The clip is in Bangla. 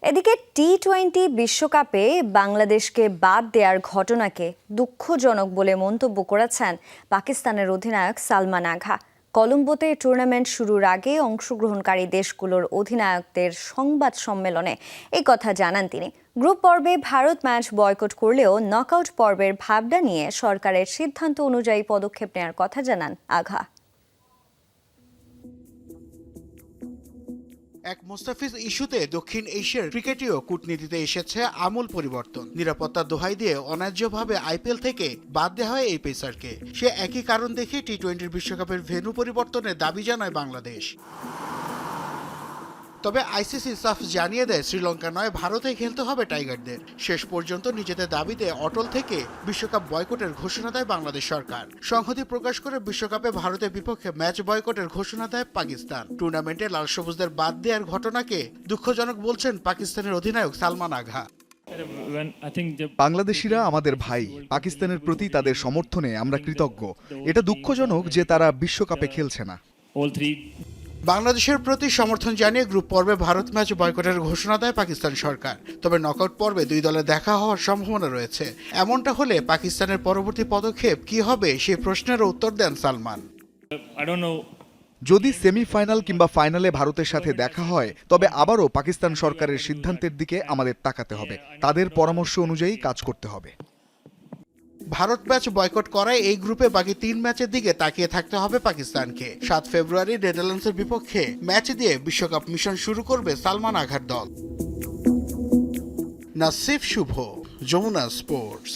এদিকে টি-20 বিশ্বকাপে বাংলাদেশকে বাদ দেওয়ার ঘটনাকে দুঃখজনক বলে মন্তব্য করেছেন পাকিস্তানের অধিনায়ক সালমান আগা। কলম্বোতে টুর্নামেন্ট শুরুর আগে অংশগ্রহণকারী দেশগুলোর অধিনায়কদের সংবাদ সম্মেলনে এই কথা জানান তিনি। গ্রুপ পর্বে ভারত ম্যাচ বয়কট করলেও নকআউট পর্বের ভাবনা নিয়ে সরকারের সিদ্ধান্ত অনুযায়ী পদক্ষেপ নেওয়ার কথা জানান আগা। এক মোস্তাফিজ ইস্যুতে দক্ষিণ এশিয়ার ক্রিকেটেও কূটনীতিতে এসেছে আমূল পরিবর্তন। নিরাপত্তার দোহাই দিয়ে অন্যায্যভাবে আইপিএল থেকে বাদ দেওয়া হয় এই পেসারকে। সে একই কারণ দেখে টি-20 বিশ্বকাপের ভেন্যু পরিবর্তনের দাবি জানায় বাংলাদেশ। তবে আইসিসি সাফ জানিয়ে দেয় শ্রীলঙ্কা নয়, ভারতে খেলতে হবে টাইগারদের। শেষ পর্যন্ত নিজেদের দাবিতে অটল থেকে বিশ্বকাপ বয়কটের ঘোষণা দেয় বাংলাদেশ সরকার। সংহতি প্রকাশ করে বিশ্বকাপে ভারতের বিপক্ষে ম্যাচ বয়কটের ঘোষণা দেয় পাকিস্তান। টুর্নামেন্টে লাল সবুজদের বাদ দেওয়ার ঘটনাকে দুঃখজনক বলছেন পাকিস্তানের অধিনায়ক সালমান আগা। বাংলাদেশিরা আমাদের ভাই, পাকিস্তানের প্রতি তাদের সমর্থনে আমরা কৃতজ্ঞ। এটা দুঃখজনক যে তারা বিশ্বকাপে খেলছে না। বাংলাদেশের প্রতি সমর্থন জানিয়ে গ্রুপ পর্বে ভারত ম্যাচ বয়কটের ঘোষণা দেয় পাকিস্তান সরকার। তবে নকআউট পর্বে দুই দলের দেখা হওয়ার সম্ভাবনা রয়েছে। এমনটা হলে পাকিস্তানের পরবর্তী পদক্ষেপ কি হবে সেই প্রশ্নেরও উত্তর দেন সালমান। যদি সেমিফাইনাল কিংবা ফাইনালে ভারতের সাথে দেখা হয়, তবে আবারও পাকিস্তান সরকারের সিদ্ধান্তের দিকে আমাদের তাকাতে হবে। তাদের পরামর্শ অনুযায়ী কাজ করতে হবে। ভারত ম্যাচ বয়কট করায় এই গ্রুপে বাকি 3 ম্যাচের দিকে তাকিয়ে থাকতে হবে পাকিস্তানকে। 7 ফেব্রুয়ারি নেদারল্যান্ডসের বিপক্ষে ম্যাচ দিয়ে বিশ্বকাপ মিশন শুরু করবে সালমান আঘার দল। নাসিফ শুভ, যমুনা স্পোর্টস।